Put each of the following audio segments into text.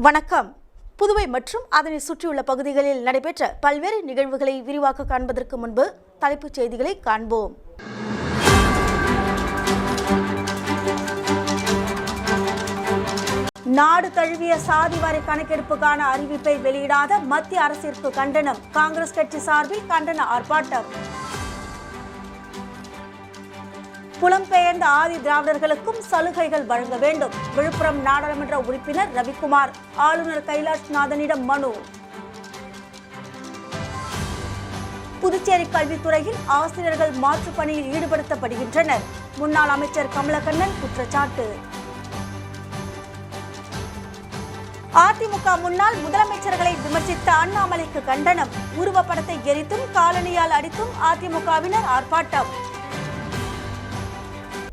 வணக்கம். புதுவை மற்றும் அதனை சுற்றியுள்ள பகுதிகளில் நடைபெற்ற பல்வேறு நிகழ்வுகளை விரிவாக காண்பதற்கு முன்பு தலைப்புச் செய்திகளை காண்போம். நாடு தழுவிய சாதிவாரி கணக்கெடுப்புக்கான அறிவிப்பை வெளியிடாத மத்திய அரசிற்கு கண்டனம். காங்கிரஸ் கட்சி சார்பில் கண்டன ஆர்ப்பாட்டம். புலம்பெயர்ந்த ஆதி திராவிடர்களுக்கும் சலுகைகள் வழங்க வேண்டும். விழுப்புரம் நாடாளுமன்ற உறுப்பினர் ரவிக்குமார் ஆளுநர் கைலாஷ்நாதனிடம் மனு. புதுச்சேரி கல்வித்துறையில் ஆசிரியர்கள் மாற்றுப் பணியில் ஈடுபடுத்தப்படுகின்றனர். முன்னாள் அமைச்சர் கமலக்கண்ணன் குற்றச்சாட்டு. அதிமுக முன்னாள் முதலமைச்சர்களை விமர்சித்த அண்ணாமலைக்கு கண்டனம். உருவப்படத்தை எரித்தும் காலணியால் அடித்தும் அதிமுகவினர் ஆர்ப்பாட்டம்.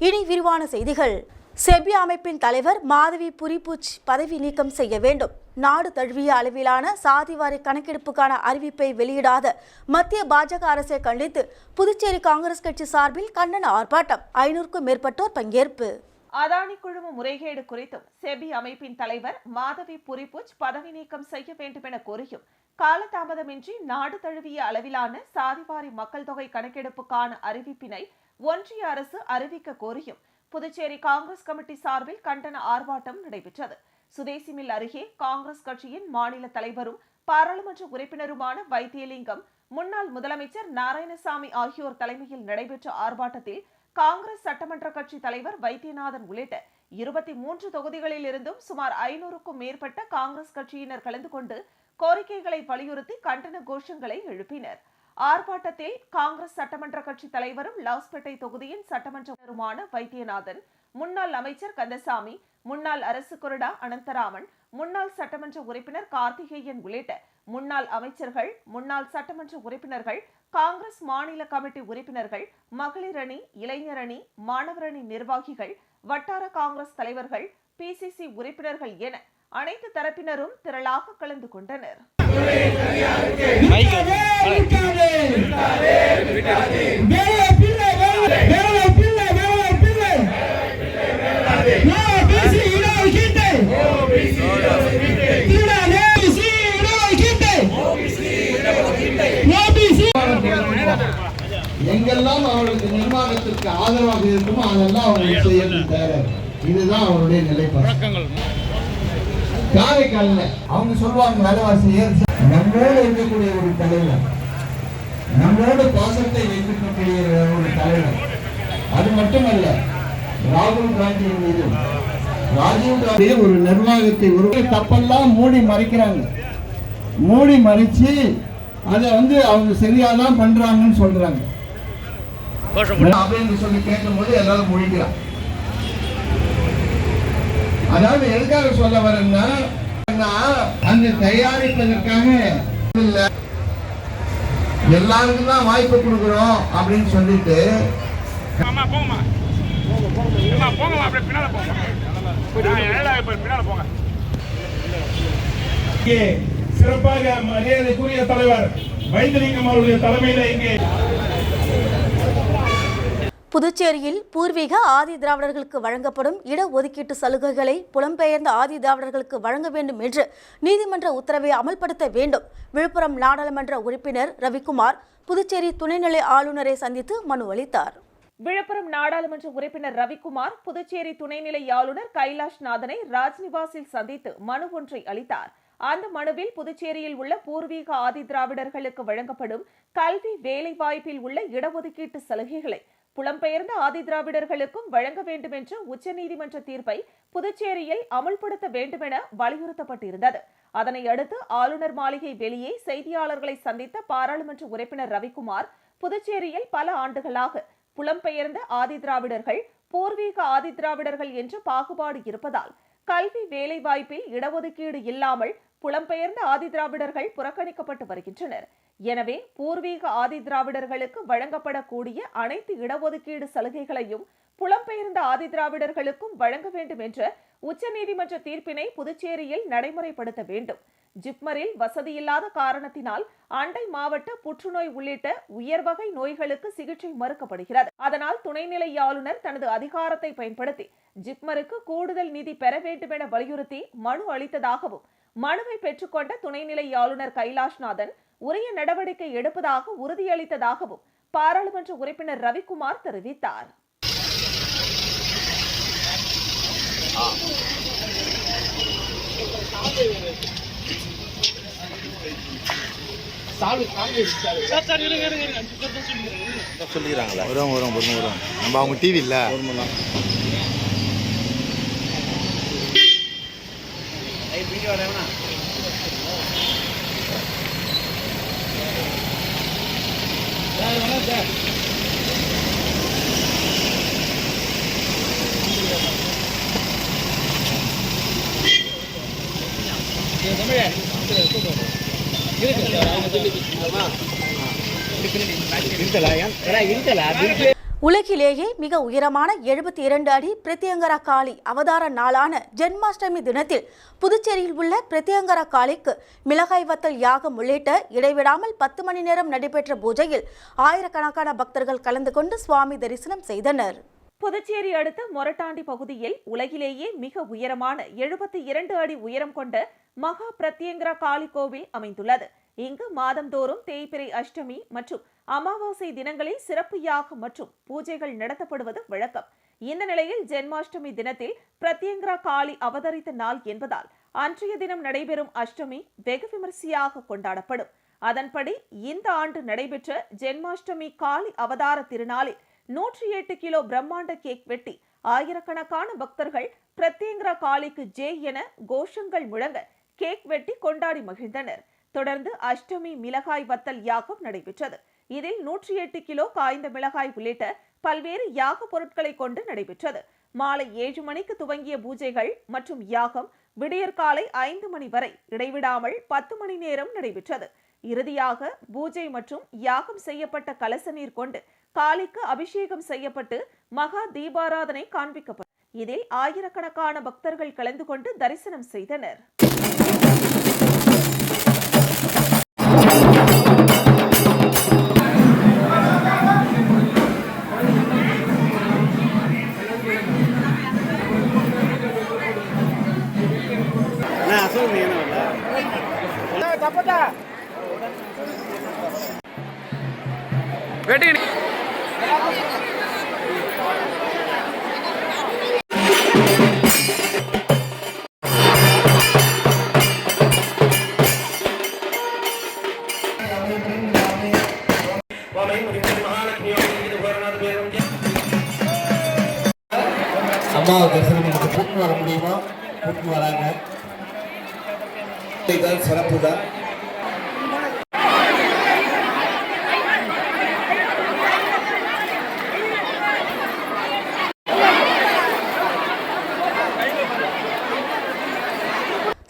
இனி விரிவான செய்திகள். செபி அமைப்பின் தலைவர் மாதவி புரிபூச் பதவி நீக்கம் செய்ய வேண்டும். நாடு தழுவிய அளவிலான சாதிவாரி கணக்கெடுப்புக்கான அறிவிப்பை வெளியிடாத மத்திய பாஜக அரசை கண்டித்து புதுச்சேரி காங்கிரஸ் கட்சி சார்பில் கண்டன ஆர்ப்பாட்டம். 500க்கும் மேற்பட்டோர் பங்கேற்பு. அதானி குழும முறைகேடு குறித்தும் செபி அமைப்பின் தலைவர் மாதவி புரிபூச் பதவி நீக்கம் செய்ய வேண்டும் என கோரியும் காலதாமதமின்றி நாடு தழுவிய அளவிலான சாதிவாரி மக்கள் தொகை கணக்கெடுப்புக்கான அறிவிப்பினை ஒன்றிய அரசு அறிவிக்க கோரியும் புதுச்சேரி காங்கிரஸ் கமிட்டி சார்பில் கண்டன ஆர்ப்பாட்டம் நடைபெற்றது. சுதேசி மில் அருகே காங்கிரஸ் கட்சியின் மாநில தலைவரும் பாராளுமன்ற உறுப்பினருமான வைத்தியலிங்கம், முன்னாள் முதலமைச்சர் நாராயணசாமி ஆகியோர் தலைமையில் நடைபெற்ற ஆர்ப்பாட்டத்தில் காங்கிரஸ் சட்டமன்ற கட்சி தலைவர் வைத்தியநாதன் உள்ளிட்ட 23 தொகுதிகளில் இருந்தும் சுமார் 500க்கும் மேற்பட்ட காங்கிரஸ் கட்சியினர் கலந்து கொண்டு கோரிக்கைகளை வலியுறுத்தி கண்டன கோஷங்களை எழுப்பினர். ஆர்ப்பாட்டத்தில் காங்கிரஸ் சட்டமன்ற கட்சி தலைவரும் லாஸ்பேட்டை தொகுதியின் சட்டமன்றருமான வைத்தியநாதன், முன்னாள் அமைச்சர் கந்தசாமி, முன்னாள் அரசு கொறடா அனந்தராமன், முன்னாள் சட்டமன்ற உறுப்பினர் கார்த்திகேயன் உள்ளிட்ட முன்னாள் அமைச்சர்கள், முன்னாள் சட்டமன்ற உறுப்பினர்கள், காங்கிரஸ் மாநில கமிட்டி உறுப்பினர்கள், மகளிர் அணி, இளைஞர் அணி, மாணவர் அணி நிர்வாகிகள், வட்டார காங்கிரஸ் தலைவர்கள், பிசிசி உறுப்பினர்கள் என அனைத்து தரப்பினரும் திரளாக கலந்து கொண்டனர். எங்கெல்லாம் அவர்களுக்கு நிர்வாகத்திற்கு ஆதரவாக இருக்குமோ அதெல்லாம் அவர்கள் செய்ய தேவை. இதுதான் அவருடைய நிலைப்பாடு. காரைக்கால அவங்க சொல்லுவாங்க வேலைவாசி நம்மளோடு இருக்கக்கூடிய ஒரு தலைவர், நம்மளோட பாசத்தை வைத்திருக்கக்கூடிய ஒரு தலைவர். அது மட்டுமல்ல, ராகுல் காந்தியின் மீது ராஜீவ் காந்தி ஒரு நிர்வாகத்தை ஒரு தப்பெல்லாம் மூடி மறைக்கிறாங்க. மூடி மறைச்சு அதை அவங்க சரியாதான் பண்றாங்கன்னு சொல்றாங்க அப்படின்னு சொல்லி கேட்கும் போது எல்லாரும் மொழிக்கிறான். அதாவது எதுக்காக சொல்ல வரேன்னா, அங்க தயாரிப்பதற்காக எல்லாருக்கும் தான் வாய்ப்பு கொடுக்கிறோம் அப்படின்னு சொல்லிட்டு சிறப்பாக மரியாதைக்குரிய தலைவர் வைத்திலிங்கம் அவருடைய தலைமையில இங்கே புதுச்சேரியில் பூர்வீக ஆதி திராவிடர்களுக்கு வழங்கப்படும் இடஒதுக்கீட்டு சலுகைகளை புலம்பெயர்ந்த ஆதி திராவிடர்களுக்கு வழங்க வேண்டும் என்று நீதிமன்ற உத்தரவை அமல்படுத்த வேண்டும். விழுப்புரம் நாடாளுமன்ற உறுப்பினர் ரவிக்குமார் புதுச்சேரி துணைநிலை ஆளுநரை சந்தித்து மனு அளித்தார். விழுப்புரம் நாடாளுமன்ற உறுப்பினர் ரவிக்குமார் புதுச்சேரி துணைநிலை ஆளுநர் கைலாஷ்நாதனை ராஜ்நிவாசில் சந்தித்து மனு ஒன்றை அளித்தார். அந்த மனுவில் புதுச்சேரியில் உள்ள பூர்வீக ஆதி திராவிடர்களுக்கு வழங்கப்படும் கல்வி வேலைவாய்ப்பில் உள்ள இடஒதுக்கீட்டு சலுகைகளை புலம்பெயர்ந்த ஆதி திராவிடர்களுக்கும் வழங்க வேண்டும் என்ற உச்சநீதிமன்ற தீர்ப்பை புதுச்சேரியில் அமுல்படுத்த வேண்டும் என வலியுறுத்தப்பட்டிருந்தது. அதனை அடுத்து ஆளுநர் மாளிகை வெளியே செய்தியாளர்களை சந்தித்த பாராளுமன்ற உறுப்பினர் ரவிக்குமார், புதுச்சேரியில் பல ஆண்டுகளாக புலம்பெயர்ந்த ஆதி திராவிடர்கள், பூர்வீக ஆதி திராவிடர்கள் என்று பாகுபாடு இருப்பதால் கல்வி வேலைவாய்ப்பில் இடஒதுக்கீடு இல்லாமல் புலம்பெயர்ந்த ஆதி திராவிடர்கள் புறக்கணிக்கப்பட்டு வருகின்றனர். எனவே பூர்வீக ஆதி திராவிடர்களுக்கு வழங்கப்படக்கூடிய அனைத்து இடஒதுக்கீடு சலுகைகளையும் புலம்பெயர்ந்த ஆதிதிராவிடர்களுக்கும் வழங்க வேண்டும் என்ற உச்சநீதிமன்ற தீர்ப்பினை புதுச்சேரியில் நடைமுறைப்படுத்த வேண்டும். ஜிப்மரில் வசதியில்லாத காரணத்தினால் அண்டை மாவட்ட புற்றுநோய் உள்ளிட்ட உயர்வகை நோய்களுக்கு சிகிச்சை மறுக்கப்படுகிறது. அதனால் துணைநிலை ஆளுநர் தனது அதிகாரத்தை பயன்படுத்தி ஜிப்மருக்கு கூடுதல் நிதி பெற வேண்டும் என வலியுறுத்தி மனு அளித்ததாகவும், மனுவை பெற்றுக்கொண்ட துணைநிலை ஆளுநர் கைலாஷ்நாதன் உரிய நடவடிக்கை எடுப்பதாக உறுதியளித்ததாகவும் பாராளுமன்ற உறுப்பினர் ரவிக்குமார் தெரிவித்தார். சொல்லிக்கிறாங்களா? வரும் நம்ம அவங்க டிவி இல்ல உலகிலேயே மிக உயரமான 72 அடி பிரத்யங்கரா காளி அவதார நாளான ஜென்மாஷ்டமி தினத்தில் புதுச்சேரியில் உள்ள பிரத்யங்கரா காளிக்கு மிளகாய் வத்தல் யாகம் உள்ளிட்ட இடைவிடாமல் 10 மணி நேரம் நடைபெற்ற பூஜையில் ஆயிரக்கணக்கான பக்தர்கள் கலந்து கொண்டு சுவாமி தரிசனம் செய்தனர். புதுச்சேரி அடுத்த மொரட்டாண்டி பகுதியில் உலகிலேயே மிக உயரமான 72 அடி உயரம் கொண்ட மகா பிரத்யங்கரா காளி கோவில் அமைந்துள்ளது. இங்கு மாதந்தோறும் தேய்பிறை அஷ்டமி மற்றும் அமாவாசை தினங்களில் சிறப்பு யாகம் மற்றும் பூஜைகள் நடத்தப்படுவது வழக்கம். இந்த நிலையில் ஜென்மாஷ்டமி தினத்தில் பிரத்யங்கரா காளி அவதரித்த நாள் என்பதால் அன்றைய தினம் நடைபெறும் அஷ்டமி வெகு விமரிசையாக கொண்டாடப்படும். அதன்படி இந்த ஆண்டு நடைபெற்ற ஜென்மாஷ்டமி காளி அவதார திருநாளில் 108 கிலோ பிரம்மாண்ட கேக் வெட்டி ஆயிரக்கணக்கான பக்தர்கள் பிரத்யங்கரா காளிக்கு ஜெய் என கோஷங்கள் முழங்க கேக் வெட்டி கொண்டாடி மகிழ்ந்தனர். தொடர்ந்து அஷ்டமி மிளகாய் வத்தல் யாகம் நடைபெற்றது. இதில் 108 கிலோ காய்ந்த மிளகாய் உள்ளிட்ட பல்வேறு யாக பொருட்களை கொண்டு நடைபெற்றது. மாலை 7 மணிக்கு துவங்கிய பூஜைகள் மற்றும் யாகம் விடியற்காலை 5 மணி வரை இடைவிடாமல் 10 மணி நேரம் நடைபெற்றது. இறுதியாக பூஜை மற்றும் யாகம் செய்யப்பட்ட கலச நீர் கொண்டு காளிக்கு அபிஷேகம் செய்யப்பட்டு மகா தீபாராதனை காண்பிக்கப்பட்டது. இதில் ஆயிரக்கணக்கான பக்தர்கள் கலந்து கொண்டு தரிசனம் செய்தனர். அம்மாவை தரிசனம் நமக்கு கூட்டு வர முடியுமா? கூட்டு வராங்க. இதுதான் சிறப்பு தான்.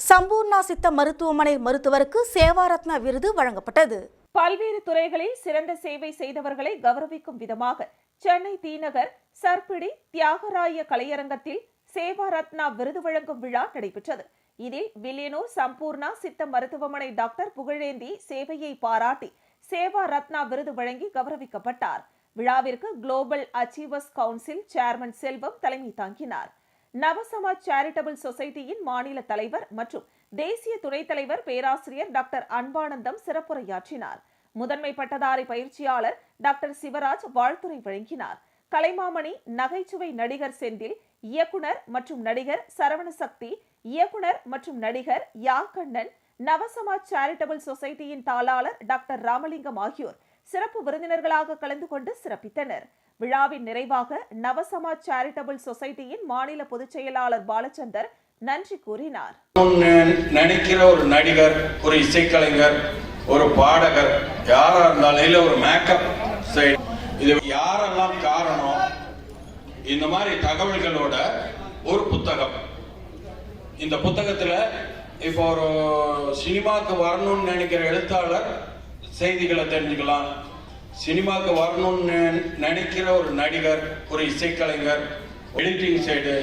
சம்பூர்ணா சித்த மருத்துவமனை மருத்துவருக்கு சேவாரத்னா விருது வழங்கப்பட்டது. பல்வேறு துறைகளில் சிறந்த சேவை செய்தவர்களை கௌரவிக்கும் விதமாக சென்னை தீநகர் சர்பிடி தியாகராய கலையரங்கத்தில் சேவா ரத்னா விருது வழங்கும் விழா நடைபெற்றது. இதில் வில்லியனூர் சம்பூர்ணா சித்த மருத்துவமனை டாக்டர் புகழேந்தி சேவையை பாராட்டி சேவா ரத்னா விருது வழங்கி கௌரவிக்கப்பட்டார். விழாவிற்கு குளோபல் அச்சீவர்ஸ் கவுன்சில் சேர்மன் செல்வம் தலைமை தாங்கினார். நவசமாஜ் சேரிட்டபிள் சொசைட்டியின் மாநில தலைவர் மற்றும் தேசிய துணைத் தலைவர் பேராசிரியர் டாக்டர் அன்பானந்தம் சிறப்புரையாற்றினார். முதன்மை பட்டதாரி பயிற்சியாளர் டாக்டர் சிவராஜ் வாழ்த்துரை வழங்கினார். கலைமாமணி நகைச்சுவை நடிகர் செந்தில், இயக்குனர் மற்றும் நடிகர் சரவணசக்தி, இயக்குனர் மற்றும் நடிகர் யாக்கண்ணன், நவசமாஜ் சேரிட்டபிள் சொசைட்டியின் தாளாளர் டாக்டர் ராமலிங்கம் ஆகியோர் சிறப்பு விருந்தினர்களாக கலந்து கொண்டு சிறப்பித்தனர். விழாவின் நிறைவாக நவசமாஜ் சேரிட்டபிள் சொசைட்டியின் மாநில பொதுச் செயலாளர் பாலச்சந்தர் நன்றி கூறினார். நடிக்கிற ஒரு நடிகர், ஒரு இசைக்கலைஞர், ஒரு பாடகர், யாரா இருந்தாலும் இல்ல ஒரு மேக்கப் சைடு, இது யாரெல்லாம் காரணம், இந்த மாதிரி தகவல்களோட ஒரு புத்தகம். இந்த புத்தகத்துல இப்போ ஒரு சினிமாக்கு வரணும்னு நினைக்கிற எழுத்தாளர் செய்திகளை தெரிஞ்சுக்கலாம், சினிமாக்கு வரணும்னு நினைக்கிற ஒரு நடிகர், ஒரு இசைக்கலைஞர், editing side,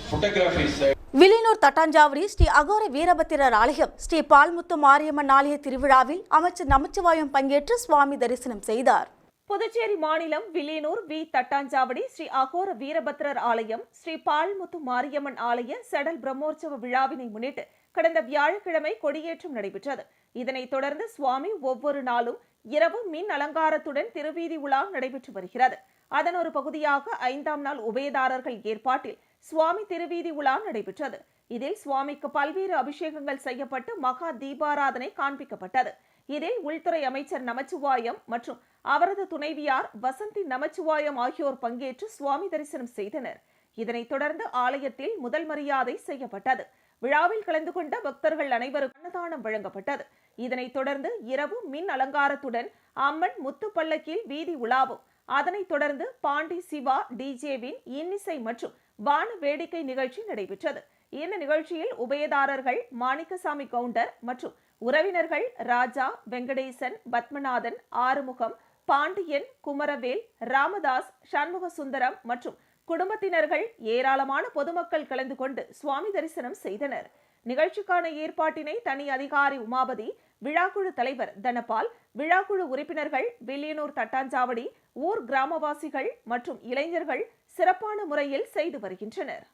photography side. Villianur Thattanchavadi Sri Aghora Veerabhadrar ஆலயம் ஸ்ரீ பால்முத்து மாரியம்மன் ஆலய திருவிழாவில் அமைச்சர் நமச்சிவாயம் பங்கேற்று சுவாமி தரிசனம் செய்தார். புதுச்சேரி மாநிலம் வில்லியனூர் வி தட்டாஞ்சாவடி ஸ்ரீ அகோர வீரபத்திரர் ஆலயம் ஸ்ரீ பால்முத்து மாரியம்மன் ஆலய செடல் பிரம்மோற்சவ விழாவினை முன்னிட்டு கடந்த வியாழக்கிழமை கொடியேற்றம் நடைபெற்றது. இதனைத் தொடர்ந்து சுவாமி ஒவ்வொரு நாளும் இரவு மின் அலங்காரத்துடன் திருவீதி உலா நடைபெற்று வருகிறது. அதன் ஒரு பகுதியாக 5ஆம் நாள் உபயதாரர்கள் ஏற்பாட்டில் சுவாமி திருவீதி உலா நடைபெற்றது. இதில் சுவாமிக்கு பல்வேறு அபிஷேகங்கள் செய்யப்பட்டு மகா தீபாராதனை காண்பிக்கப்பட்டது. இதில் உள்துறை அமைச்சர் நமச்சிவாயம் மற்றும் அவரது துணைவியார் வசந்தி நமச்சிவாயம் ஆகியோர் பங்கேற்று சுவாமி தரிசனம் செய்தனர். இதனைத் தொடர்ந்து ஆலயத்தில் முதல் மரியாதை செய்யப்பட்டது. விழாவில் கலந்து கொண்ட பக்தர்கள் அனைவருக்கும் அன்னதானம் வழங்கப்பட்டது. இதனைத் தொடர்ந்து இரவு மின் அலங்காரத்துடன் அம்மன் முத்து பல்லக்கில் வீதி உலாவும். அதனைத் தொடர்ந்து பாண்டி சிவா டிஜேவின் இன்னிசை மற்றும் வான வேடிக்கை நிகழ்ச்சி நடைபெற்றது. இந்த நிகழ்ச்சியில் உபயதாரர்கள் மாணிக்கசாமி கவுண்டர் மற்றும் உறவினர்கள் ராஜா, வெங்கடேசன், பத்மநாதன், ஆறுமுகம், பாண்டியன், குமரவேல், ராமதாஸ், சண்முக சுந்தரம் மற்றும் குடும்பத்தினர்கள் ஏராளமான பொதுமக்கள் கலந்து கொண்டு சுவாமி தரிசனம் செய்தனர். நிகழ்ச்சிக்கான ஏற்பாட்டினை தனி அதிகாரி உமாபதி, விழாக்குழு தலைவர் தனபால், விழாக்குழு உறுப்பினர்கள், வில்லியனூர் தட்டாஞ்சாவடி ஊர் கிராமவாசிகள் மற்றும் இளைஞர்கள் சிறப்பான முறையில் செய்து வருகின்றனர்.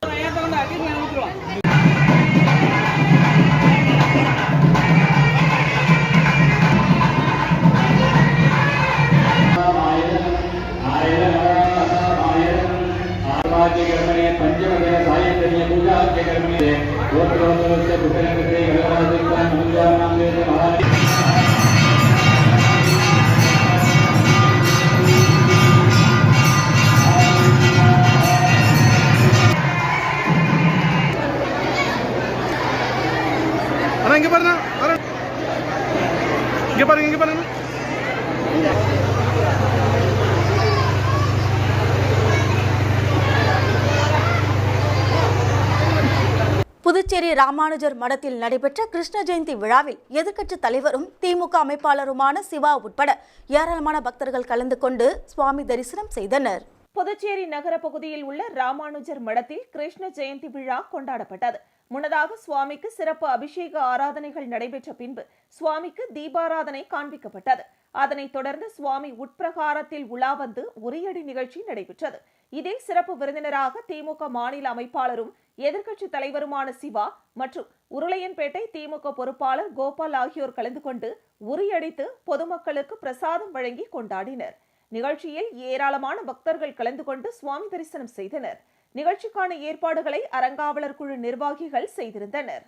இங்க பாருங்க. புதுச்சேரி ராமானுஜர் மடத்தில் நடைபெற்ற கிருஷ்ண ஜெயந்தி விழாவில் எதிர்க்கட்சித் தலைவரும் திமுக அமைப்பாளருமான சிவா உட்பட ஏராளமான பக்தர்கள் கலந்து கொண்டு சுவாமி தரிசனம் செய்தனர். புதுச்சேரி நகர பகுதியில் உள்ள ராமானுஜர் மடத்தில் கிருஷ்ண ஜெயந்தி விழா கொண்டாடப்பட்டது. முன்னதாக சுவாமிக்கு சிறப்பு அபிஷேக ஆராதனைகள் நடைபெற்ற பின்பு சுவாமிக்கு தீபாராதனை காண்பிக்கப்பட்டது. அதனைத் தொடர்ந்து சுவாமி உட்பிரகாரத்தில் உலா வந்து உரியடி நிகழ்ச்சி நடைபெற்றது. இதில் சிறப்பு விருந்தினராக திமுக மாநில அமைப்பாளரும் எதிர்க்கட்சி தலைவருமான சிவா மற்றும் உருளையன்பேட்டை திமுக பொறுப்பாளர் கோபால் ஆகியோர் கலந்து கொண்டு உரியடித்து பொதுமக்களுக்கு பிரசாதம் வழங்கி கொண்டாடினர். நிகழ்ச்சியில் ஏராளமான பக்தர்கள் கலந்து கொண்டு சுவாமி தரிசனம் செய்தனர். நிகழ்ச்சிக்கான ஏற்பாடுகளை அறங்காவலர் குழு நிர்வாகிகள் செய்திருந்தனர்.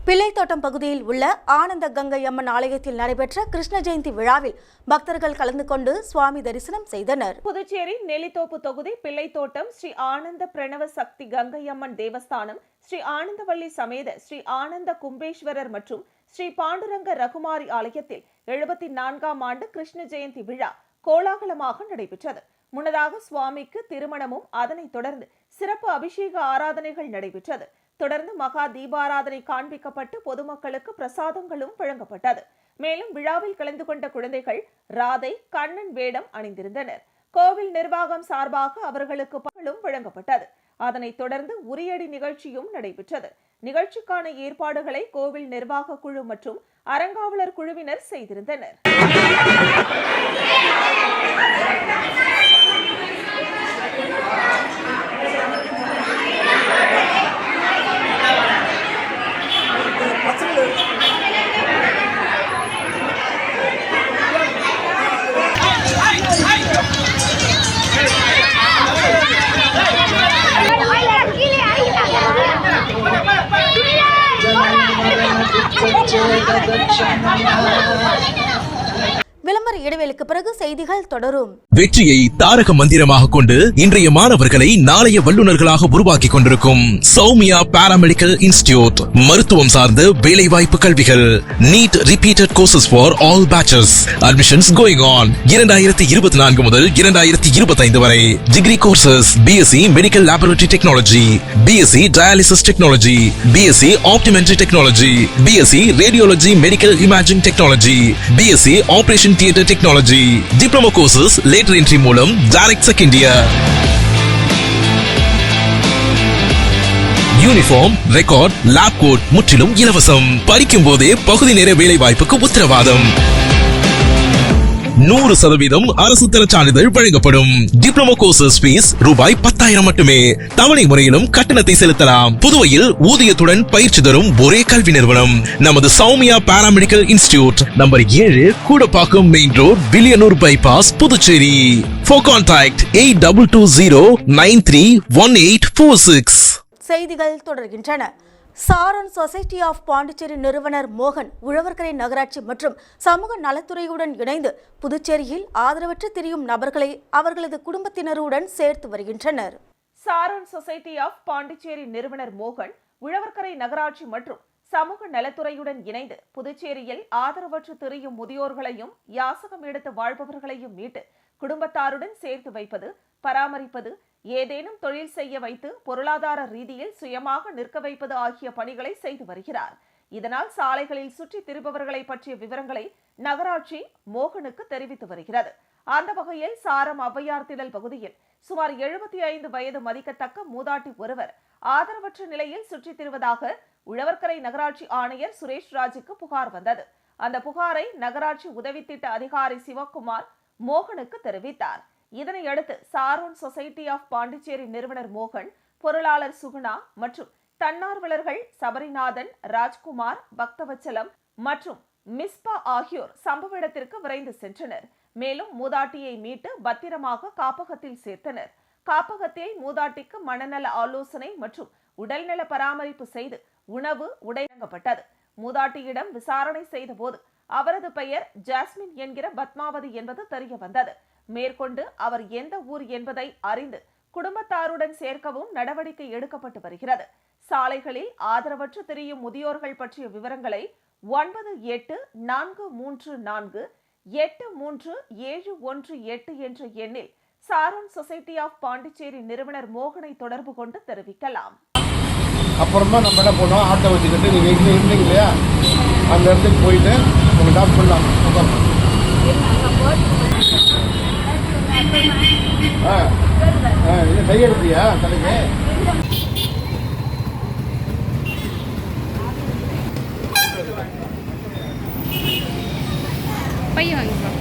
பிள்ளைத்தோட்டம் பகுதியில் உள்ள ஆனந்த கங்கை அம்மன் ஆலயத்தில் நடைபெற்ற கிருஷ்ண ஜெயந்தி விழாவில் பக்தர்கள் கலந்து கொண்டு சுவாமி தரிசனம் செய்தனர். புதுச்சேரி நெல்லித்தோப்பு தொகுதி பிள்ளைத்தோட்டம் ஸ்ரீ ஆனந்த பிரணவ சக்தி கங்கை அம்மன் தேவஸ்தானம், ஸ்ரீ ஆனந்தவள்ளி சமேத ஸ்ரீ ஆனந்த கும்பேஸ்வரர் மற்றும் ஸ்ரீ பாண்டுரங்க ரகுமாரி ஆலயத்தில் 74ஆம் ஆண்டு கிருஷ்ண ஜெயந்தி விழா கோலாகலமாக நடைபெற்றது. முன்னதாக சுவாமிக்கு திருமணமும் அதனைத் தொடர்ந்து சிறப்பு அபிஷேக ஆராதனைகள் நடைபெற்றது. தொடர்ந்து மகா தீபாராதனை காண்பிக்கப்பட்டு பொதுமக்களுக்கு பிரசாதங்களும் வழங்கப்பட்டது. மேலும் விழாவில் கலந்து கொண்ட குழந்தைகள் ராதை, கண்ணன் வேடம் அணிந்திருந்தனர். கோவில் நிர்வாகம் சார்பாக அவர்களுக்கு பழங்களும் வழங்கப்பட்டது. அதனைத் தொடர்ந்து உரியடி நிகழ்ச்சியும் நடைபெற்றது. நிகழ்ச்சிக்கான ஏற்பாடுகளை கோவில் நிர்வாக குழு மற்றும் அறங்காவலர் குழுவினர் செய்திருந்தனர். Hey! விளம்பர இடைவேளைக்கு பிறகு செய்திகள் தொடரும். வெற்றியை தாரக மந்திரமாக கொண்டு இன்றைய மாணவர்களை நாளைய வல்லுநர்களாக உருவாக்கி கொண்டிருக்கும் சௌமியா பாராமெடிக்கல் இன்ஸ்டிடியூட் மருத்துவம் சார்ந்த வேலைவாய்ப்பு கல்விகள். NEET repeated courses for all batches. Admissions going on. 2024 முதல் 2025 வரை. Degree courses BSc medical laboratory technology, BSc dialysis technology, BSc optometry technology, BSc radiology medical imaging technology, BSc operation theatre technology. Diploma courses lateral entry மூலம் direct second year. Uniform, record, lab coat முற்றிலும் இலவசம். படிக்கும் போதே பகுதி நேர வேலை வாய்ப்புக்கு உத்தரவாதம். 100% அரசு தர சான்றிதழ் வழங்கப்படும். டிப்ளமோ கோர்சஸ் ஃபீஸ் ரூபாய் 10,000 மட்டுமே. தவணை முறையிலும் கட்டணத்தை செலுத்தலாம். புதுவையில் ஊதியத்துடன் பயிற்சி தரும் ஒரே கல்வி நிறுவனம் நமது Soumya paramedical institute, number 7, Koodapakkam main road, Villianur bypass, Puducherry. For contact 8220931846. செய்திகள் தொடர்கின்றன. சாரன் சொசைட்டி ஆஃப் பாண்டிச்சேரி நிறுவனர் மோகன் உழவர்கரை நகராட்சி மற்றும் சமூக நலத்துறையுடன் இணைந்து புதுச்சேரியில் ஆதரவற்று திரியும் நபர்களை அவர்களது குடும்பத்தினருடன் சேர்த்து வருகின்றனர். சாரன் சொசைட்டி ஆஃப் பாண்டிச்சேரி நிறுவனர் மோகன் உழவர்கரை நகராட்சி மற்றும் சமூக நலத்துறையுடன் இணைந்து புதுச்சேரியில் ஆதரவற்று திரியும் முதியோர்களையும் யாசகம் எடுத்து வாழ்பவர்களையும் மீட்டு குடும்பத்தாருடன் சேர்த்து வைப்பது, பராமரிப்பது, ஏதேனும் தொழில் செய்ய வைத்து பொருளாதார ரீதியில் சுயமாக நிற்க வைப்பது ஆகிய பணிகளை செய்து வருகிறார். இதனால் சாலைகளில் சுற்றி திரிபவர்களை பற்றிய விவரங்களை நகராட்சி மோகனுக்கு தெரிவித்து வருகிறது. அந்த வகையில் சாரம் ஔவையார் திடல் பகுதியில் சுமார் 75 வயது மதிக்கத்தக்க மூதாட்டி ஒருவர் ஆதரவற்ற நிலையில் சுற்றித் திரிவதாக உழவர்கரை நகராட்சி ஆணையர் சுரேஷ் ராஜுக்கு புகார் வந்தது. அந்த புகாரை நகராட்சி உதவி திட்ட அதிகாரி சிவக்குமார் மோகனுக்கு தெரிவித்தார். இதனையடுத்து சாரோன் சொசைட்டி ஆஃப் பாண்டிச்சேரி நிறுவனர் மோகன், பொருளாளர் சுகுணா மற்றும் தன்னார்வலர்கள் சபரிநாதன், ராஜ்குமார், பக்தவச்சலம் மற்றும் மிஸ்பா ஆகியோர் சம்பவ இடத்திற்கு விரைந்து சென்றனர். மேலும் மூதாட்டியை மீட்டு பத்திரமாக காப்பகத்தில் சேர்த்தனர். காப்பகத்தில் மூதாட்டிக்கு மனநல ஆலோசனை மற்றும் உடல்நல பராமரிப்பு செய்து உணவு, உடை வழங்கப்பட்டது. மூதாட்டியிடம் விசாரணை செய்த போது அவரது பெயர் ஜாஸ்மின் என்கிற பத்மாவதி என்பது தெரிய வந்தது. மேற்கொண்டு அவர் எந்த ஊர் என்பதை அறிந்து குடும்பத்தாருடன் சேர்க்கவும் நடவடிக்கை எடுக்கப்பட்டு வருகிறது. சாலைகளில் ஆதரவற்று திரியும் முதியோர்கள் பற்றிய விவரங்களை 9843483718 என்ற எண்ணில் சாரோன் சொசைட்டி ஆஃப் பாண்டிச்சேரி நிறுவனர் மோகனை தொடர்பு கொண்டு தெரிவிக்கலாம். அப்புறமா நம்ம என்ன பண்ணோம், ஆட்டோ வச்சுக்கிட்டு நீங்கள் எங்கே இருந்தீங்க இல்லையா, அந்த இடத்துக்கு போயிட்டு உங்கள் டாப் பண்ணலாம். இது கையெழுத்தியா தலைக்கு? பையன் வாங்கிக்கலாம்.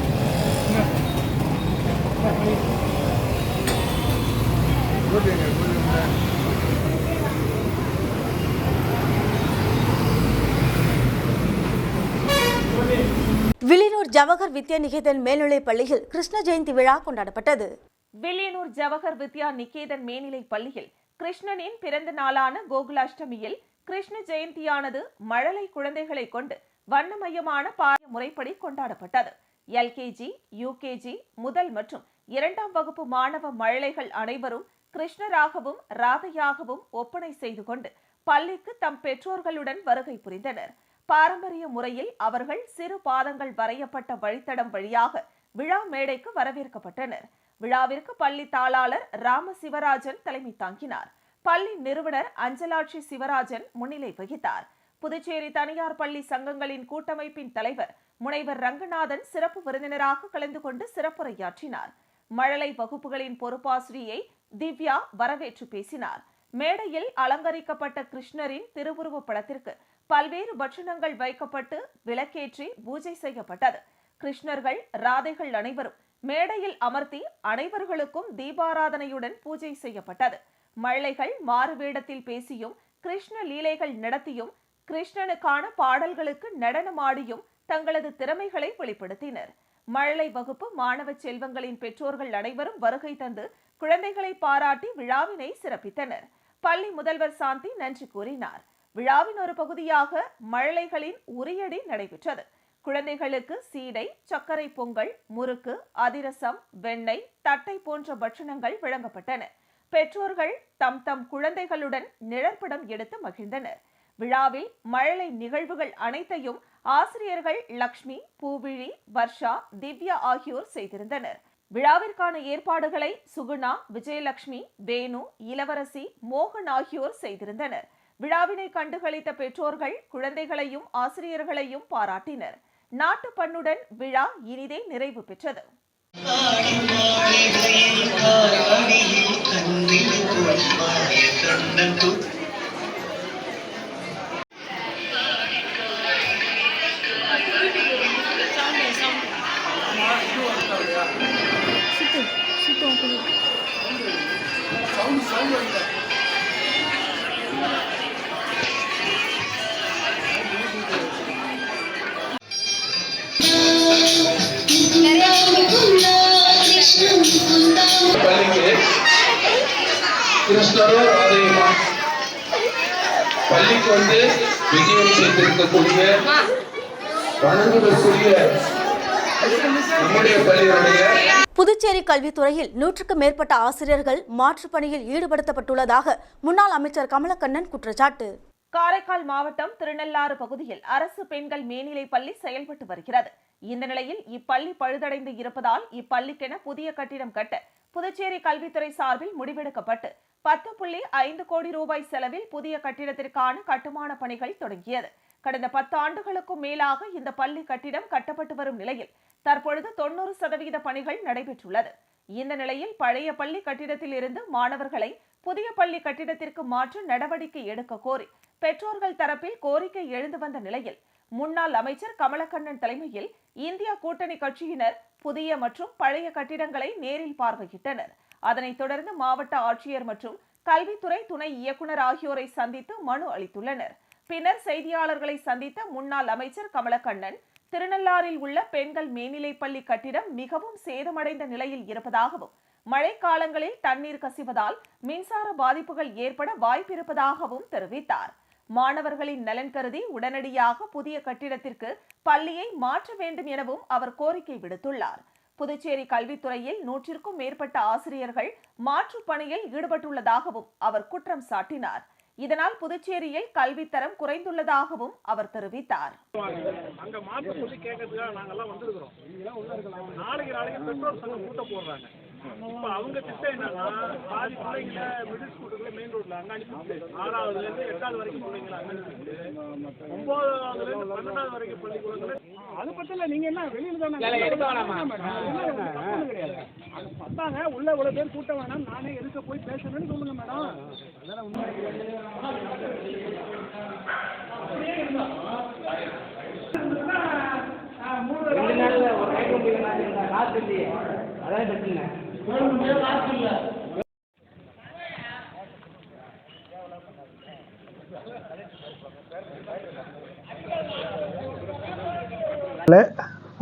வில்லியனூர் ஜவஹர் வித்யா நிகேதன் மேல்நிலைப் பள்ளியில் கிருஷ்ண ஜெயந்தி விழா கொண்டாடப்பட்டது. வில்லியனூர் ஜவஹர் வித்யா நிகேதன் மேல்நிலைப் பள்ளியில் கிருஷ்ணனின் பிறந்த நாளான கோகுலாஷ்டமியில் கிருஷ்ண ஜெயந்தியானது மழலை குழந்தைகளை கொண்டு வண்ணமயமான பாரம்பரிய முறைப்படி கொண்டாடப்பட்டது. எல்கேஜி, யூகேஜி, முதல் மற்றும் 2ஆம் வகுப்பு மாணவ மழலைகள் அனைவரும் கிருஷ்ணராகவும் ராதையாகவும் ஒப்பனை செய்து கொண்டு பள்ளிக்கு தம் பெற்றோர்களுடன் வருகை புரிந்தனர். பாரம்பரிய முறையில் அவர்கள் சிறு பாதங்கள் வரையப்பட்ட வழித்தடம் வழியாக விழா மேடைக்கு வரவேற்கப்பட்டனர். விழாவிற்கு பள்ளி தாளாளர் ராம சிவராஜன் தலைமை தாங்கினார். பள்ளி நிறுவனர் அஞ்சலாட்சி சிவராஜன் முன்னிலை வகித்தார். புதுச்சேரி தனியார் பள்ளி சங்கங்களின் கூட்டமைப்பின் தலைவர் முனைவர் ரங்கநாதன் சிறப்பு விருந்தினராக கலந்து கொண்டு சிறப்புரையாற்றினார். மழலை வகுப்புகளின் பொறுப்பாசிரியை திவ்யா வரவேற்று பேசினார். மேடையில் அலங்கரிக்கப்பட்ட கிருஷ்ணரின் திருவுருவ படத்திற்கு பல்வேறு பட்சணங்கள் வைக்கப்பட்டு விளக்கேற்றி பூஜை செய்யப்பட்டது. கிருஷ்ணர்கள், ராதைகள் அனைவரும் மேடையில் அமர்த்தி அனைவர்களுக்கும் தீபாராதனையுடன் பூஜை செய்யப்பட்டது. மழலைகள் மாறுவேடத்தில் பேசியும் கிருஷ்ண லீலைகள் நடத்தியும் கிருஷ்ணனுக்கான பாடல்களுக்கு நடனமாடியும் தங்களது திறமைகளை வெளிப்படுத்தினர். மழலை வகுப்பு மாணவ செல்வங்களின் பெற்றோர்கள் அனைவரும் வருகை தந்து குழந்தைகளை பாராட்டி விழாவினை சிறப்பித்தனர். பள்ளி முதல்வர் சாந்தி நன்றி கூறினார். விழாவின் ஒரு பகுதியாக மழலைகளின் உரியடி நடைபெற்றது. குழந்தைகளுக்கு சீடை, சர்க்கரை பொங்கல், முறுக்கு, அதிரசம், வெண்ணெய், தட்டை போன்ற பட்சணங்கள் வழங்கப்பட்டன. பெற்றோர்கள் தம் குழந்தைகளுடன் நிழற்படம் எடுத்து மகிழ்ந்தனர். விழாவில் மழலை நிகழ்வுகள் அனைத்தையும் ஆசிரியர்கள் லக்ஷ்மி, பூவிழி, வர்ஷா, திவ்யா ஆகியோர் செய்திருந்தனர். விழாவிற்கான ஏற்பாடுகளை சுகுணா, விஜயலட்சுமி, வேணு, இளவரசி, மோகன் ஆகியோர் செய்திருந்தனர். விழாவினை கண்டுகளித்த பெற்றோர்கள் குழந்தைகளையும் ஆசிரியர்களையும் பாராட்டினர். நாட்டுப்பண்ணுடன் விழா இனிதே நிறைவு பெற்றது. பள்ளிக்கு கிருஷ்ணரும் ராதையுமா பள்ளிக்கு வந்து விஜயம் செய்திருக்கக்கூடிய வணங்குவதற்குரிய நம்முடைய பள்ளியுடைய புதுச்சேரி கல்வித்துறையில் 100க்கும் மேற்பட்ட ஆசிரியர்கள் மாற்றுப் பணியில் ஈடுபடுத்தப்பட்டுள்ளதாக முன்னாள் அமைச்சர் கமலக்கண்ணன் குற்றச்சாட்டு. காரைக்கால் மாவட்டம் திருநள்ளாறு பகுதியில் அரசு பெண்கள் மேல்நிலைப் பள்ளி செயல்பட்டு வருகிறது. இந்த நிலையில் இப்பள்ளி பழுதடைந்து இருப்பதால் இப்பள்ளிக்கென புதிய கட்டிடம் கட்ட புதுச்சேரி கல்வித்துறை சார்பில் முடிவெடுக்கப்பட்டு 10.5 கோடி ரூபாய் செலவில் புதிய கட்டிடத்திற்கான கட்டுமான பணிகள் தொடங்கியது. கடந்த 10 ஆண்டுகளுக்கும் மேலாக இந்த பள்ளி கட்டிடம் கட்டப்பட்டு வரும் நிலையில் தற்பொழுது 90% பணிகள் நடைபெற்றுள்ளது. இந்த நிலையில் பழைய பள்ளி கட்டிடத்தில் இருந்து மாணவர்களை புதிய பள்ளி கட்டிடத்திற்கு மாற்ற நடவடிக்கை எடுக்க கோரி பெற்றோர்கள் தரப்பில் கோரிக்கை எழுந்து வந்த நிலையில் முன்னாள் அமைச்சர் கமலக்கண்ணன் தலைமையில் இந்தியா கூட்டணி கட்சியினர் புதிய மற்றும் பழைய கட்டிடங்களை நேரில் பார்வையிட்டனர். அதனைத் தொடர்ந்து மாவட்ட ஆட்சியர் மற்றும் கல்வித்துறை துணை இயக்குநர் ஆகியோரை சந்தித்து மனு அளித்துள்ளனர். பின்னர் செய்தியாளர்களை சந்தித்த முன்னாள் அமைச்சர் கமலக்கண்ணன் திருநள்ளாறில் உள்ள பெண்கள் மேல்நிலைப்பள்ளி கட்டிடம் மிகவும் சேதமடைந்த நிலையில் இருப்பதாகவும் மழைக்காலங்களில் தண்ணீர் கசிவதால் மின்சார பாதிப்புகள் ஏற்பட வாய்ப்பிருப்பதாகவும் தெரிவித்தார். மாணவர்களின் நலன் கருதி உடனடியாக புதிய கட்டிடத்திற்கு பள்ளியை மாற்ற வேண்டும் எனவும் அவர் கோரிக்கை விடுத்துள்ளார். புதுச்சேரி கல்வித்துறையில் 100க்கும் மேற்பட்ட ஆசிரியர்கள் மாற்றுப் பணியில் ஈடுபட்டுள்ளதாகவும் அவர் குற்றம் சாட்டினார். இதனால் புதுச்சேரியில் கல்வித்தரம் குறைந்துள்ளதாகவும் அவர் தெரிவித்தார். அங்க மாற்ற சொல்லி கேட்கறதுக்காக நாங்கெல்லாம் வந்திருக்கிறோம். நாளைக்கு பெட்ரோல் சங்கம் கூட்ட போடுறாங்க. இப்ப அவங்க திட்டம் என்னன்னா பாதி பிள்ளைங்கள மிடில் ஸ்கூலுக்குள்ள மெயின் ரோட்ல அங்க அனுப்பிட்டு 6ஆவதுல இருந்து 8வது வரைக்கும் பிள்ளைங்களை அங்க அனுப்பிட்டு 9ஆவதுல இருந்து 12வது வரைக்கும் பள்ளிக்கூடங்கள அது பத்தில நீங்க என்ன வெளியில தானே வந்தாங்க உள்ள இவ்வளவு பேர் கூட்ட வேணாம் நானே எதுக்க போய் பேசணும்னு சொல்லுங்க மேடம். அதெல்லாம் உண்மை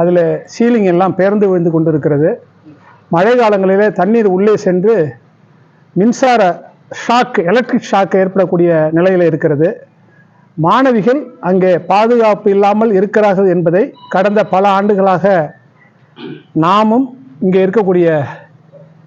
அதில் சீலிங் எல்லாம் பெயர்ந்து விழுந்து கொண்டிருக்கிறது. மழை காலங்களிலே தண்ணீர் உள்ளே சென்று மின்சார ஷாக், எலக்ட்ரிக் ஷாக் ஏற்படக்கூடிய நிலையில் இருக்கிறது. மாணவிகள் அங்கே பாதுகாப்பு இல்லாமல் இருக்கிறார்கள் என்பதை கடந்த பல ஆண்டுகளாக நாமும் இங்கே இருக்கக்கூடிய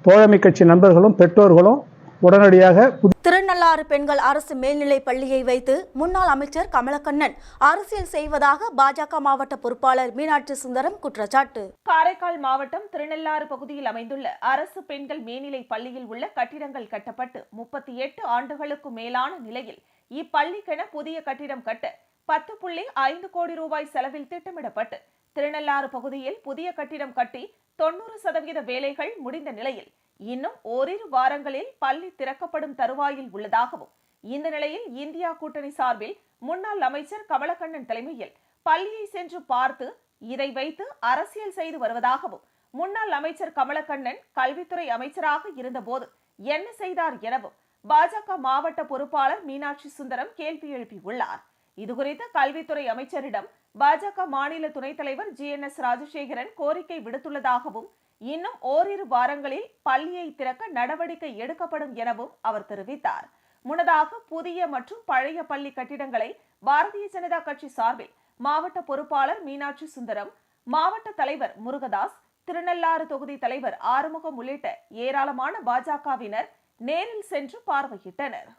தோழமை கட்சி நண்பர்களும் பெற்றோர்களும் உடனடியாக திருநள்ளாறு பெண்கள் அரசு மேல்நிலைப் பள்ளியை வைத்து முன்னாள் அமைச்சர் கமலக்கண்ணன் அரசியல் செய்வதாக பாஜக மாவட்ட பொறுப்பாளர் மீனாட்சி சுந்தரம் குற்றச்சாட்டு. காரைக்கால் மாவட்டம் திருநள்ளாறு பகுதியில் அமைந்துள்ள அரசு பெண்கள் மேல்நிலைப் பள்ளியில் உள்ள கட்டிடங்கள் கட்டப்பட்டு 38 ஆண்டுகளுக்கு மேலான நிலையில் இப்பள்ளிக்கென புதிய கட்டிடம் கட்ட 10.5 கோடி ரூபாய் செலவில் திட்டமிடப்பட்டு திருநள்ளாறு பகுதியில் புதிய கட்டிடம் கட்டி 90% வேலைகள் முடிந்த நிலையில் இன்னும் ஓரிரு வாரங்களில் பள்ளி திறக்கப்படும் தருவாயில் உள்ளதாகவும் இந்த நிலையில் இந்தியா கூட்டணி சார்பில் முன்னாள் அமைச்சர் கமலக்கண்ணன் தலைமையில் பள்ளியை சென்று பார்த்து இதை வைத்து அரசியல் செய்து வருவதாகவும் முன்னாள் அமைச்சர் கமலக்கண்ணன் கல்வித்துறை அமைச்சராக இருந்தபோது என்ன செய்தார் எனவும் பாஜக மாவட்ட பொறுப்பாளர் மீனாட்சி சுந்தரம் கேள்வி எழுப்பியுள்ளார். இதுகுறித்து கல்வித்துறை அமைச்சரிடம் பாஜக மாநில துணைத் தலைவர் GNS ராஜசேகரன் கோரிக்கை விடுத்துள்ளதாகவும் இன்னும் ஓரிரு வாரங்களில் பள்ளியை திறக்க நடவடிக்கை எடுக்கப்படும் எனவும் அவர் தெரிவித்தார். முன்னதாக புதிய மற்றும் பழைய பள்ளி கட்டிடங்களை பாரதிய ஜனதா கட்சி சார்பில் மாவட்ட பொறுப்பாளர் மீனாட்சி சுந்தரம், மாவட்ட தலைவர் முருகதாஸ், திருநள்ளாறு தொகுதி தலைவர் ஆறுமுகம் உள்ளிட்ட ஏராளமான பாஜகவினர் நேரில் சென்று பார்வையிட்டனர்.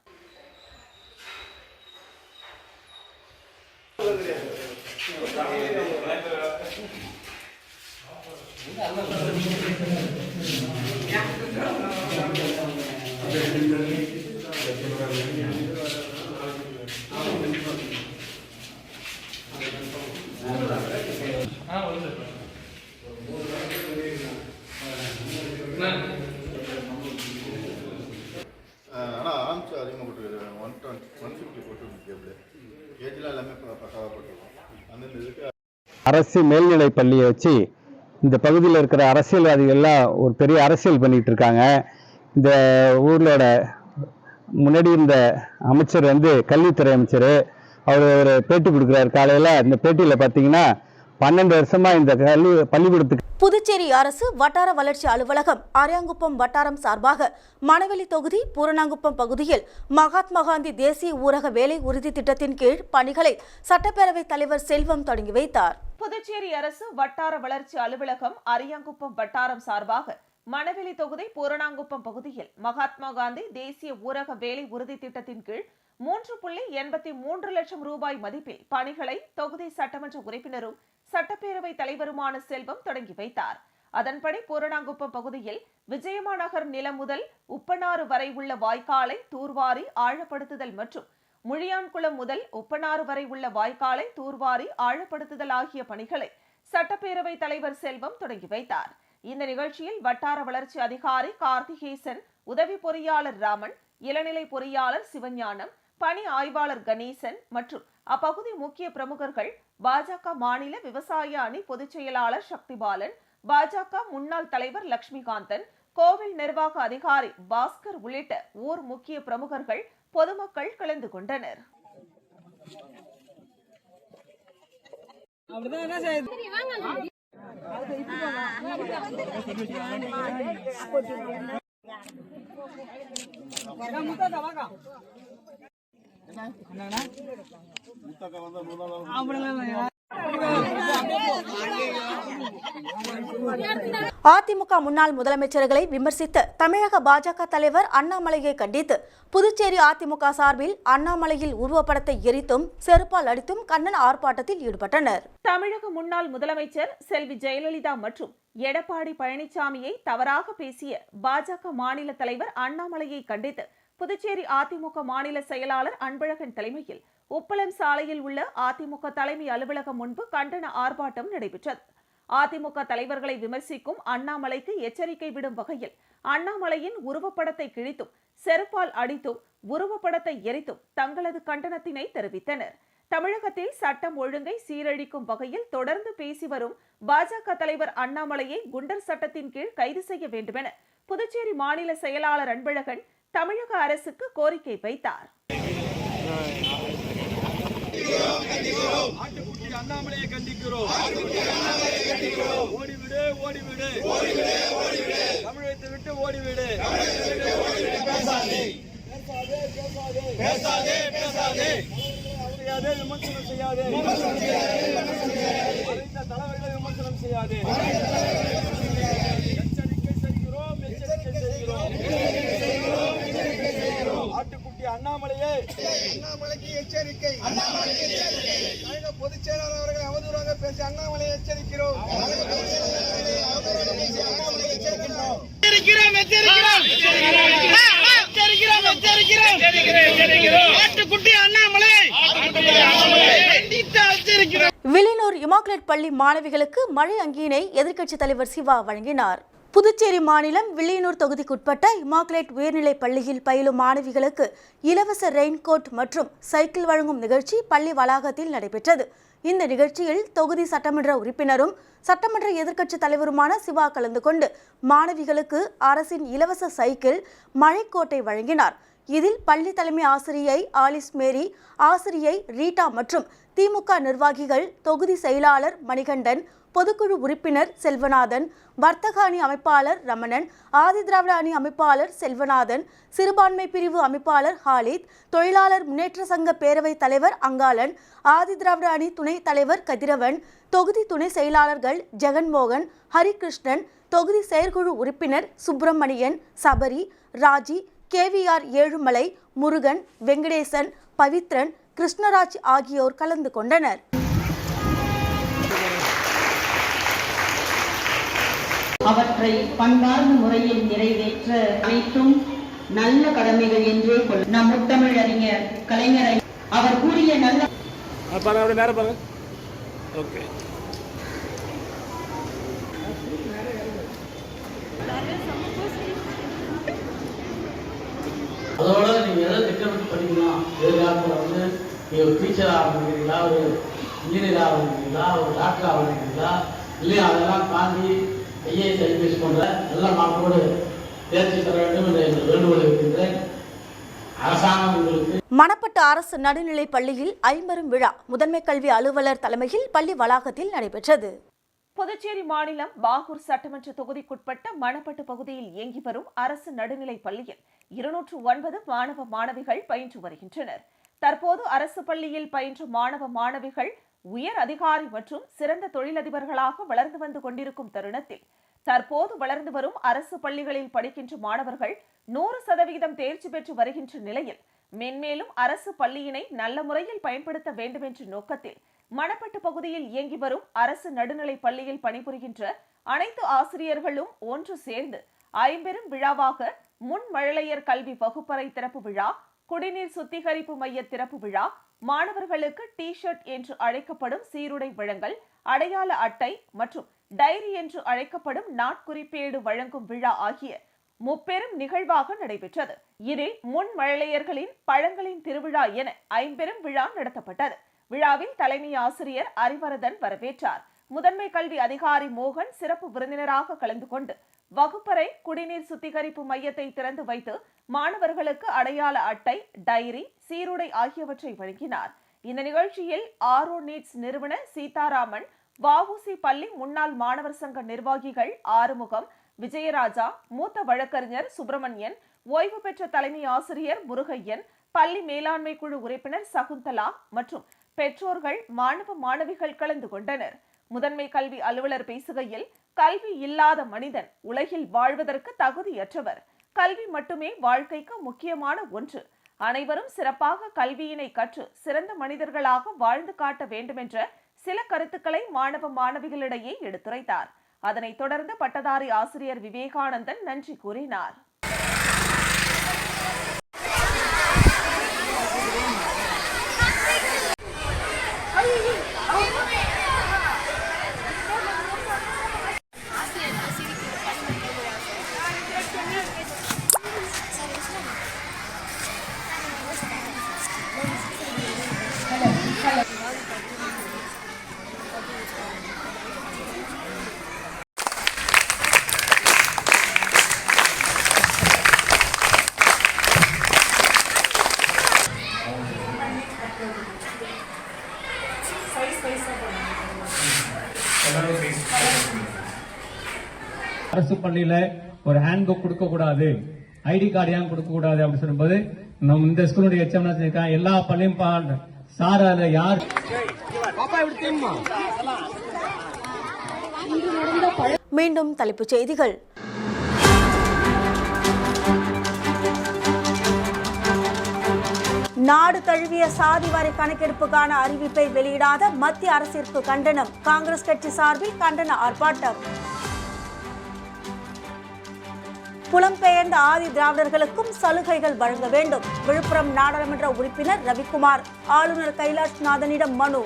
ஆனால் ஆரம்பிச்சு அதிகமாக போட்டுருக்குது 150 போட்டுருக்கு கேபிள் கேஜிலாம் எல்லாமே பக்காவாக போட்டிருக்கோம். அந்தந்த இதுக்கு அரசு மேல்நிலை பள்ளியை வச்சு இந்த பகுதியில் இருக்கிற அரசியல்வாதிகள்லாம் ஒரு பெரிய அரசியல் பண்ணிட்டு இருக்காங்க. இந்த ஊர்களோட முன்னாடி இருந்த அமைச்சர் கல்வித்துறை அமைச்சர் அவர் ஒரு பேட்டி கொடுக்குறாரு காலையில். இந்த பேட்டியில் பார்த்தீங்கன்னா 12 வருஷமா இந்த பள்ளிக்கூடத்துக்கு புதுச்சேரி அரசு வட்டார வளர்ச்சி அலுவலகம் அரியாங்குப்பம் வட்டாரம் சார்பாக மணவெளி தொகுதி பூரணாங்குப்பம் பகுதியில் மகாத்மா காந்தி தேசிய ஊரக வேலை உறுதி திட்டத்தின் கீழ் பணிகளை சட்டப்பேரவைத் தலைவர் செல்வம் தொடங்கி வைத்தார். புதுச்சேரி அரசு வட்டார வளர்ச்சி அலுவலகம் அரியாங்குப்பம் வட்டாரம் சார்பாக மணவெளி தொகுதி பூரணாங்குப்பம் பகுதியில் மகாத்மா காந்தி தேசிய ஊரக வேலை உறுதி திட்டத்தின் கீழ் 3.83 லட்சம் ரூபாய் மதிப்பில் பணிகளை தொகுதி சட்டமன்ற உறுப்பினரும் சட்டப்பேரவைத் தலைவருமான செல்வம் தொடங்கி வைத்தார். அதன்படி பூரணாங்குப்பம் பகுதியில் விஜயமா நகர் நிலம் முதல் உப்பனாறு வரை உள்ள வாய்க்காலை தூர்வாரி ஆழப்படுத்துதல் மற்றும் முழியான்குளம் முதல் உப்பனாறு வரை உள்ள வாய்க்காலை தூர்வாரி ஆழப்படுத்துதல் ஆகிய பணிகளை சட்டப்பேரவைத் தலைவர் செல்வம் தொடங்கி வைத்தார். இந்த நிகழ்ச்சியில் வட்டார வளர்ச்சி அதிகாரி கார்த்திகேசன், உதவி பொறியாளர் ராமன், இளநிலை பொறியாளர் சிவஞானம், பணி ஆய்வாளர் கணேசன் மற்றும் அப்பகுதி முக்கிய பிரமுகர்கள், பாஜக மாநில விவசாய அணி பொதுச் செயலாளர் சக்திபாலன், பாஜக முன்னாள் தலைவர் லட்சுமிகாந்தன், கோவில் நிர்வாக அதிகாரி பாஸ்கர் உள்ளிட்ட ஊர் முக்கிய பிரமுகர்கள், பொதுமக்கள் கலந்து கொண்டனர். அதிமுக முன்னாள் முதலமைச்சர்களை விமர்சித்த தமிழக பாஜக தலைவர் அண்ணாமலையை கண்டித்து புதுச்சேரி அதிமுக சார்பில் அண்ணாமலையில் உருவப்படத்தை எரித்தும் செருப்பால் அடித்தும் கண்டன ஆர்ப்பாட்டத்தில் ஈடுபட்டனர். தமிழக முன்னாள் முதலமைச்சர் செல்வி ஜெயலலிதா மற்றும் எடப்பாடி பழனிசாமியை தவறாக பேசிய பாஜக மாநில தலைவர் அண்ணாமலையை கண்டித்து புதுச்சேரி அதிமுக மாநில செயலாளர் அன்பழகன் தலைமையில் உப்பளம் சாலையில் உள்ள அதிமுக தலைமை அலுவலகம் முன்பு கண்டன ஆர்ப்பாட்டம் நடைபெற்றது. அதிமுக தலைவர்களை விமர்சிக்கும் அண்ணாமலைக்கு எச்சரிக்கை விடும் வகையில் அண்ணாமலையின் உருவப்படத்தை கிழித்தும் செருப்பால் அடித்தும் உருவப்படத்தை எரித்தும் தங்களது கண்டனத்தினை தெரிவித்தனர். தமிழகத்தில் சட்டம் ஒழுங்கை சீரழிக்கும் வகையில் தொடர்ந்து பேசி வரும் பாஜக தலைவர் அண்ணாமலையை குண்டர் சட்டத்தின் கீழ் கைது செய்ய வேண்டுமென புதுச்சேரி மாநில செயலாளர் அன்பழகன் தமிழக அரசுக்கு கோரிக்கை வைத்தார். அண்ணாமலையை கண்டிக்கிறோம். ஓடிவிடு, ஓடிவிடு, தமிழகத்தை விட்டு ஓடிவிடு. பேசாதே, பேசாதே, விமர்சனம் செய்யாதே, தலைவர்களை விமர்சனம் செய்யாதே. எச்சரிக்கை செய்கிறோம், எச்சரிக்கை செய்கிறோம். ஆட்டுக்குட்டி அண்ணாமலையே, அண்ணாமலைக்கு எச்சரிக்கை. தமிழக பொதுச் செயலாளர் அவர்களை அவதூறாக பேசி அண்ணாமலையை எச்சரிக்கிறோம். வில்லியனூர் இமாக்குலேட் பள்ளி மாணவிகளுக்கு மழை அங்கியினை எதிர்க்கட்சித் தலைவர் சிவா வழங்கினார். புதுச்சேரி மாநிலம் வில்லியனூர் தொகுதிக்குட்பட்ட இமாக்குலேட் உயர்நிலைப் பள்ளியில் பயிலும் மாணவிகளுக்கு இலவச ரெயின்கோட் மற்றும் சைக்கிள் வழங்கும் நிகழ்ச்சி பள்ளி வளாகத்தில் நடைபெற்றது. இந்த நிகழ்ச்சியில் தொகுதி சட்டமன்ற உறுப்பினரும் சட்டமன்ற எதிர்க்கட்சித் தலைவருமான சிவா கலந்து கொண்டு மாணவிகளுக்கு அரசின் இலவச சைக்கிள், மழைக்கோட்டை வழங்கினார். இதில் பள்ளி தலைமை ஆசிரியை ஆலிஸ் மேரி, ஆசிரியை ரீட்டா மற்றும் திமுக நிர்வாகிகள், தொகுதி செயலாளர் மணிகண்டன், பொதுக்குழு உறுப்பினர் செல்வநாதன், வர்த்தக அணி அமைப்பாளர் ரமணன், ஆதிதிராவிட அணி அமைப்பாளர் செல்வநாதன், சிறுபான்மை பிரிவு அமைப்பாளர் ஹாலித், தொழிலாளர் முன்னேற்ற சங்க பேரவைத் தலைவர் அங்காளன், ஆதிதிராவிட அணி துணைத் தலைவர் கதிரவன், தொகுதி துணை செயலாளர்கள் ஜெகன்மோகன், ஹரிகிருஷ்ணன், தொகுதி செயற்குழு உறுப்பினர் சுப்பிரமணியன், சபரி, ராஜி, KVR ஏழுமலை, முருகன், வெங்கடேசன், பவித்ரன், கிருஷ்ணராஜ் ஆகியோர் கலந்து கொண்டனர். அவற்றை பண்பார்ந்த முறையில் நிறைவேற்ற அனைத்தும் நல்ல கடமைகள் என்றே நம் முத்தமிழ் அறிஞர் கலைஞரை அவர் கூறிய நல்ல அதோட நீங்க எதை திட்டமிட்டு படிக்கலாம், எதிர்காலத்தில் வந்து நீங்க ஒரு டீச்சர் ஆரம்பிக்கிறீங்களா, ஒரு இன்ஜினியர் ஆரம்பிக்கிறீங்களா, ஒரு டாக்டர் ஆரம்பிக்கிறீங்களா, இல்லையா அதெல்லாம் தாண்டி IAS IPS போன்ற நல்ல மாற்றோடு தேர்ச்சி பெற வேண்டும் என்ற வேண்டுகோளை வைக்கின்றேன். அரசாங்கம் உங்களுக்கு மணப்பட்டு அரசு நடுநிலைப் பள்ளியில் ஐம்பெரும் விழா முதன்மை கல்வி அலுவலர் தலைமையில் பள்ளி வளாகத்தில் நடைபெற்றது. புதுச்சேரி மாநிலம் பாகூர் சட்டமன்ற தொகுதிக்குட்பட்ட மணப்பட்டு பகுதியில் இயங்கி வரும் அரசு நடுநிலைப் பள்ளியில் 209 மாணவ மாணவிகள் பயின்று வருகின்றனர். தற்போது அரசு பள்ளியில் பயின்ற மாணவ மாணவிகள் உயர் அதிகாரி மற்றும் சிறந்த தொழிலதிபர்களாக வளர்ந்து வந்து கொண்டிருக்கும் தருணத்தில் தற்போது வளர்ந்து வரும் அரசு பள்ளிகளில் படிக்கின்ற மாணவர்கள் 100% தேர்ச்சி பெற்று வருகின்ற நிலையில் மென்மேலும் அரசு பள்ளியினை நல்ல முறையில் பயன்படுத்த வேண்டும் என்ற நோக்கத்தில் மணப்பட்டு பகுதியில் இயங்கி வரும் அரசு நடுநிலைப் பள்ளியில் பணிபுரிகின்ற அனைத்து ஆசிரியர்களும் ஒன்று சேர்ந்து ஐம்பெரும் விழாவாக முன் மழலையர் கல்வி வகுப்பறை திறப்பு விழா, குடிநீர் சுத்திகரிப்பு மைய திறப்பு விழா, மாணவர்களுக்கு டி-ஷர்ட் என்று அழைக்கப்படும் சீருடை வழங்கல், அடையாள அட்டை மற்றும் டைரி என்று அழைக்கப்படும் நாட்குறிப்பேடு வழங்கும் விழா ஆகிய முப்பெரும் நிகழ்வாக நடைபெற்றது. இதில் முன் மழலையர்களின் பழங்களின் திருவிழா என ஐம்பெரும் விழா நடத்தப்பட்டது. விழாவில் தலைமை ஆசிரியர் அறிவரதன் வரவேற்றார். முதன்மை கல்வி அதிகாரி மோகன் சிறப்பு விருந்தினராக கலந்து கொண்டு வகுப்பறை குடிநீர் சுத்திகரிப்பு மையத்தை திறந்து வைத்து மாணவர்களுக்கு அடையாள அட்டை, டைரி, சீருடை ஆகியவற்றை வழங்கினார். இந்த நிகழ்ச்சியில் ஆரோ நீட்ஸ் நிறுவன சீதாராமன், வஉசி பள்ளி முன்னாள் மாணவர் சங்க நிர்வாகிகள் ஆறுமுகம், விஜயராஜா, மூத்த வழக்கறிஞர் சுப்பிரமணியன், ஓய்வு பெற்ற தலைமை ஆசிரியர் முருகையன், பள்ளி மேலாண்மை குழு உறுப்பினர் சகுந்தலா மற்றும் பெற்றோர்கள், மாணவ மாணவிகள் கலந்து கொண்டனர். முதன்மை கல்வி அலுவலர் பேசுகையில், கல்வி இல்லாத மனிதன் உலகில் வாழ்வதற்கு தகுதியற்றவர். கல்வி மட்டுமே வாழ்க்கைக்கு முக்கியமான ஒன்று. அனைவரும் சிறப்பாக கல்வியினை கற்று சிறந்த மனிதர்களாக வாழ்ந்து காட்ட வேண்டும் என்ற சில கருத்துக்களை மாணவ மாணவிகளிடையே எடுத்துரைத்தார். அதனைத் தொடர்ந்து பட்டதாரி ஆசிரியர் விவேகானந்தன் நன்றி கூறினார். அரசு பள்ளியில ஒரு ஹேண்ட் புக் கொடுக்க கூடாது, ஐடி கார்டு ஏன் கொடுக்க கூடாது அப்படின்னு சொல்லும்போது நம்ம இந்த ஸ்கூலுடைய எச்எம் சொல்லியிருக்காங்க, எல்லா பள்ளியும் சார் அதுல யார். மீண்டும் தலைப்புச் செய்திகள். நாடு தழுவிய சாதிவாரி கணக்கெடுப்புக்கான அறிவிப்பை வெளியிடாத மத்திய அரசிற்கு கண்டனம். காங்கிரஸ் கட்சி சார்பில் கண்டன ஆர்ப்பாட்டம். புலம்பெயர்ந்த ஆதி திராவிடர்களுக்கும் சலுகைகள் வழங்க வேண்டும். விழுப்புரம் நாடாளுமன்ற உறுப்பினர் ரவிக்குமார் ஆளுநர் கைலாஷ்நாதனிடம் மனு.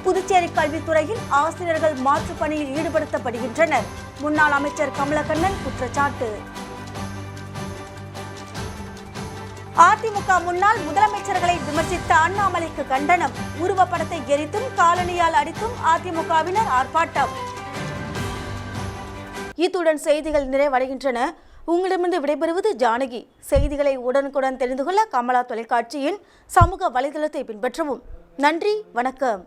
புதுச்சேரி கல்வித்துறையில் ஆசிரியர்கள் மாற்றுப் பணியில் ஈடுபடுத்தப்படுகின்றனர். முன்னாள் அமைச்சர் கமலக்கண்ணன் குற்றச்சாட்டு. அதிமுக முன்னாள் முதலமைச்சர்களை விமர்சித்த அண்ணாமலைக்கு கண்டனம். உருவப்படத்தை எரித்தும் காலணியால் அடித்தும் அதிமுகவினர் ஆர்ப்பாட்டம். இத்துடன் செய்திகள் நிறைவடைகின்றன. உங்களிடமிருந்து விடைபெறுவது ஜானகி. செய்திகளை உடனுக்குடன் தெரிந்து கொள்ள கமலா தொலைக்காட்சியின் சமூக வலைதளத்தை பின்பற்றவும். நன்றி, வணக்கம்.